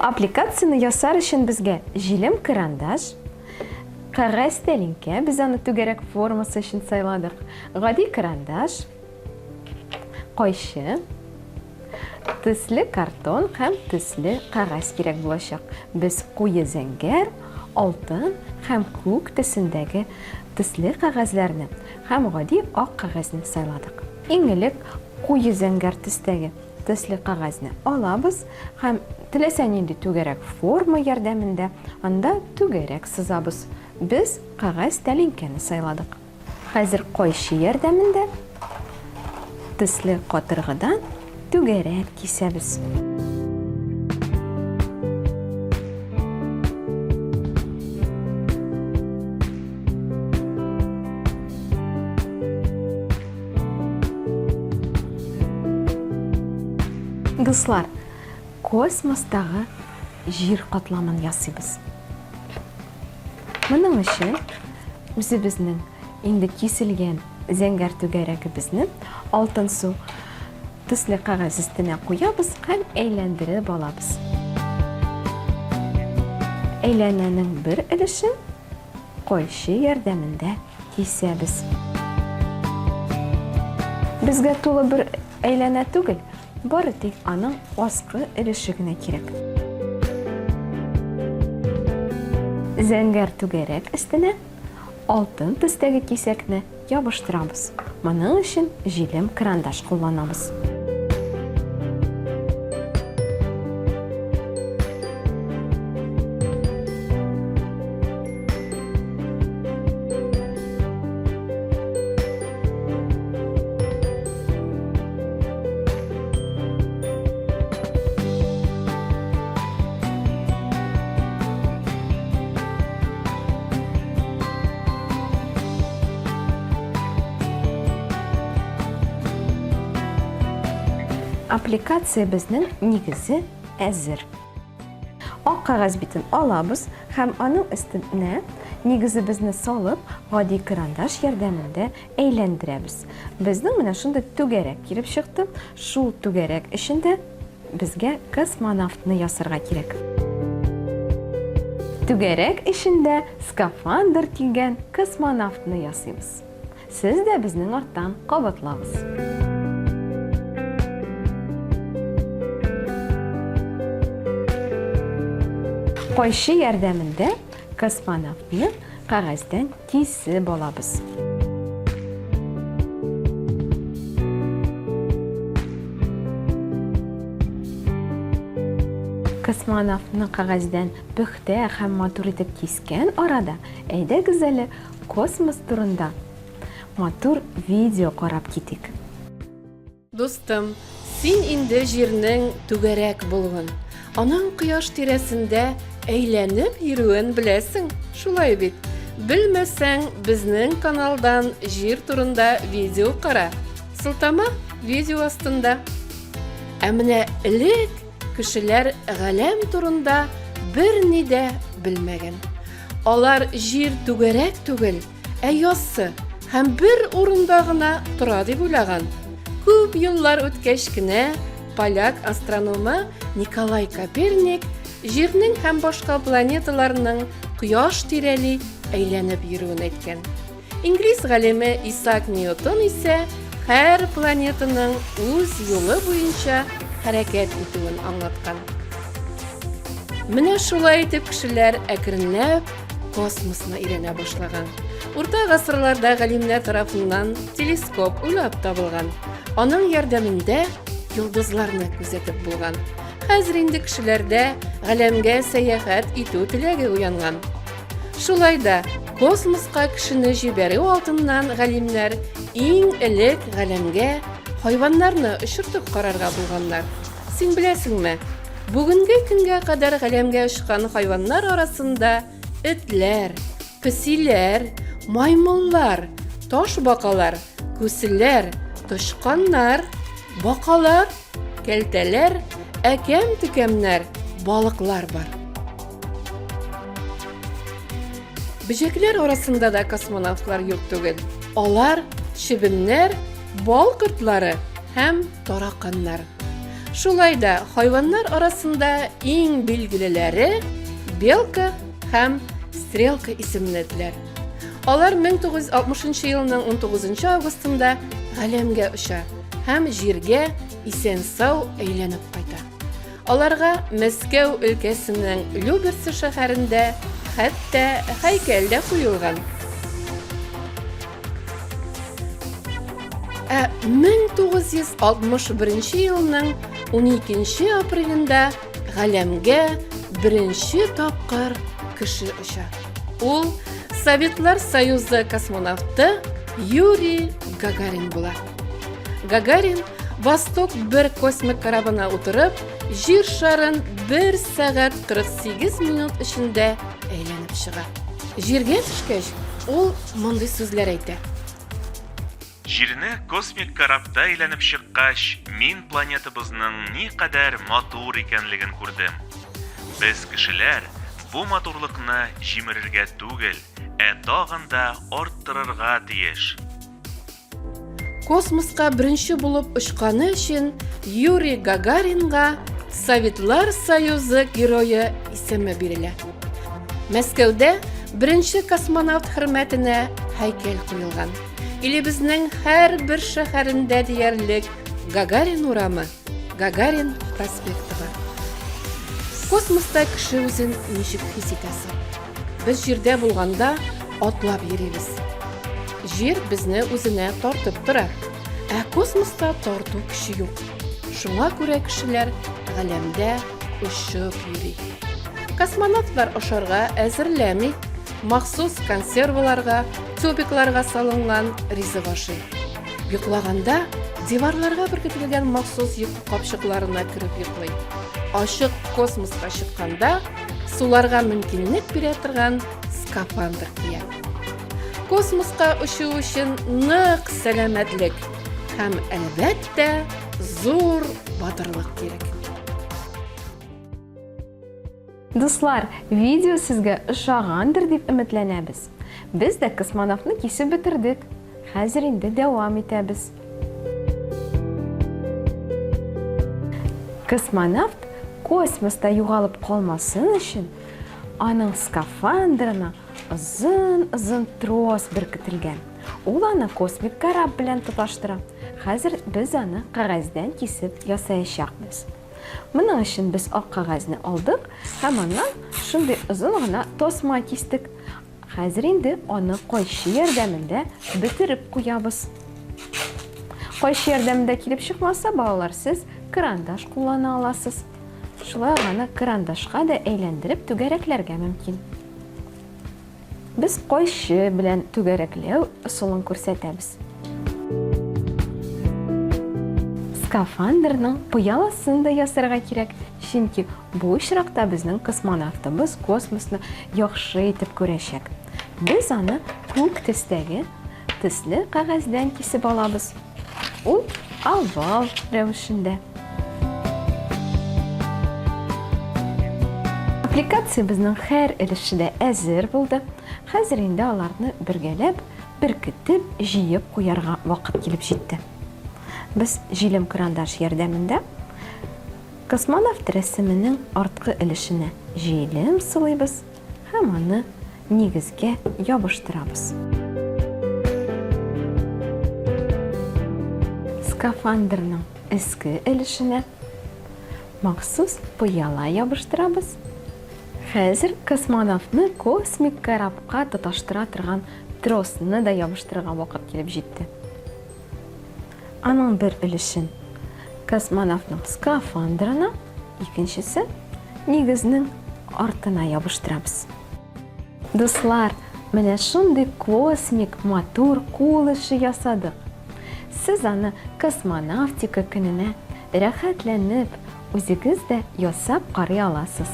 Аппликацияны ясар өчен безгә җилем карандаш, кәгазь тәлинкә, без аны түгәрәк формасы өчен сайладык. Гади карандаш, кайчы, төсле картон һәм төсле кәгазь кирәк булачак. Без куе зәңгәр, алтын һәм күк төсендәге төсле кәгазьләрне һәм гади ак кәгазьне сайладык. Иң элек куе зәңгәр төстәге төсле кәгазьне алабыз һәм теләсә нинди түгәрәк форма ярдәмендә анда түгәрәк сызабыз. Без кәгазь тәлинкәне сайладык. Хәзер кайчы ярдәмендә төсле катыргыдан түгәрәк кисәбез. Дуслар, космостагы җир катламын ясыйбыз. Моның өчен үзебезнең инде киселгән зәңгәр түгәрәгебезне алтын су төсле кәгазь өстенә куябыз һәм әйләндереп алабыз. Әйләнәнең бер өлешен кайчы ярдәмендә кисәбез. Безгә тулы бер әйләнә түгел, бары тик аның аскы өлеше генә кирәк. Зәңгәр түгәрәк өстенә алтын төстәге кисәкне ябыштырабыз. Моның өчен җилем карандаш кулланабыз. Аппликация безнең нигезе әзер. Ак кәгазь битен алабыз һәм аның өстенә нигезебезне салып, гади карандаш ярдәмендә әйләндерәбез. Безнең менә шундый түгәрәк килеп чыкты. Шул түгәрәк эчендә безгә космонавтны ясарга кирәк. Түгәрәк эчендә скафандр кигән космонавтны ясыйбыз. Сез дә безнең арттан кабатлабыз. Кайчы ярдәмендә космонавтны кәгазьдән кисеп алабыз. Космонавтны кәгазьдән пөхтә һәм матур итеп кискән арада, әйдәгез әле космос турында матур видео карап китик. Достым, син инде җирнең түгәрәк булган. Аның кояш тирәсендә әйләнеп йөрүен беләсең, шулай бит. Белмәсәң, безнең каналдан җир турында видео кара. Сылтама видео астында. Ә менә элек кешеләр галәм турында берни дә белмәгән. Алар җир түгәрәк түгел, ә яссы һәм бер урында гына тора дип уйлаган. Күп еллар үткәч кенә поляк астрономы Николай Коперник җирнең һәм башка планеталарның кояш тирәли әйләнеп йөрүен әйткән. Инглиз галиме Исаак Ньютон исә һәр планетаның үз юлы буенча хәрәкәт итүен аңлаткан. Менә шулай итеп кешеләр әкренләп космосны өйрәнә башлаган. Урта гасырларда галимнәр тарафыннан телескоп уйлап табылган. Аның ярдәмендә йолдызларны күзәтеп булган. Хәзер инде кешеләрдә галәмгә сәяхәт итү теләге уянган. Шулай да космоска кешене җибәрү алдыннан галимнәр иң элек галәмгә хайваннарны очыртып карарга булганнар. Син беләсеңме? Бүгенге көнгә кадәр галәмгә очкан хайваннар арасында этләр, песиләр, маймыллар, таш бакалар, күселәр, тышканнар, бакалар, кәлтәләр, әкәм-төкәмнәр, балыклар бар. Бөҗәкләр арасында да космонавтлар юк түгел. Алар чебеннәр, бал кортлары һәм тараканнар. Шулай да хайваннар арасында иң билгелеләре белка һәм стрелка исемлекләр. Алар 1960 елның 19 августында галәмгә оча һәм җиргә исән-сау әйләнеп кайта. Аларга Мәскәү өлкәсенең Люберцы шәһәрендә хәтта һәйкәл дә куелган. 1961 елның 12 апрелендә галәмгә беренче тапкыр кеше оча. Ул Советлар Союзы космонавты Юрий Гагарин була. Гагарин Восток 1 космик корабына утырып, җир шарын 1 сәгать 48 минут эчендә әйләнеп чыга. Җиргә төшкәч, ул мондый сүзләр әйтә. Җирне космик карапта әйләнеп чыккач, мин планетабызның никадәр матур икәнлеген күрдем. Без кешеләр бу матурлыкны җимерергә түгел, тагын да арттырырга тиеш. Космоска беренче булып очканы өчен Юрий Гагаринга Советлар Союзы герое исеме бирелә. Мәскәүдә беренче космонавт хөрмәтенә һәйкәл куелган. Илебезнең һәр бер шәһәрендә диярлек Гагарин урамы, Гагарин проспекты бар. Космоста кеше үзен ничек хис итә соң? Без җирдә булганда атлап йөрибез. Җир безне үзенә тартып тора, космоста тарту көче юк. Шуңа күрә кешеләр галәмдә очып йөри. Космонавтлар ашарга әзерләми, махсус консерваларга, тюбикларга салынган ризык ашый. Йоклаганда диварларга беркетелгән махсус йокы капчыкларына кереп йоклый. Ачык космоска чыкканда суларга мөмкинлек бирә торган скафандр кия. Космоска очу өчен нык сәламәтлек һәм әлбәттә зур батырлык кирәк. Дуслар, видео сезгә ошагандыр дип өметләнәбез. Без дә космонавтны кисеп бетердек. Хәзер инде дәвам итәбез. Космонавт космоста югалып калмасын өчен аның скафандрына озын трос беркетелгән. Ул аны космик кораб белән тоташтыра. Хәзер без аны кагазьдән кисеп ясаячакбыз. Моның өчен без ак кагазьне алдык һәм аннан шундый озын гына тосма кистек. Хәзер инде аны кайчы ярдәмендә бетереп куябыз. Кайчы ярдәмендә килеп чыкмаса, балалар, сез карандаш куллана аласыз. Шулай гына карандашка да әйләндереп түгәрәкләргә мөмкин. Без кайчы белән түгәрәкләү усулын күрсәтәбез. Скафандрның пыяласын да ясарга кирәк, чөнки бу очракта безнең космонавтыбыз космосны яхшы итеп күрәчәк. Без аны күк төстәге төсле кагазьдән кисеп алабыз. Ул овал рәвешендә. Аппликация безнең һәр өлешедә әзер булды. Хәзер инде аларны бергәләп, беркетеп, җыеп куярга вакыт килеп җитте. Без җилем карандаш ярдәмендә космонавт рәсеменең арткы өлешенә җилем сылыйбыз һәм аны нигезгә ябыштырабыз. Скафандрның эске өлешенә махсус пыяла ябыштырабыз. Хәзер космонавтны космик корабка тоташтыра торган тросны да ябыштырырга вакыт килеп җитте. Аның бер өлешен космонавтның скафандрына, икенчесе нигезнең артына ябыштырабыз. Дуслар, менә шундый космик матур кул эше ясадык. Сез аны космонавтика көненә рәхәтләнеп, үзегез дә ясап карый аласыз.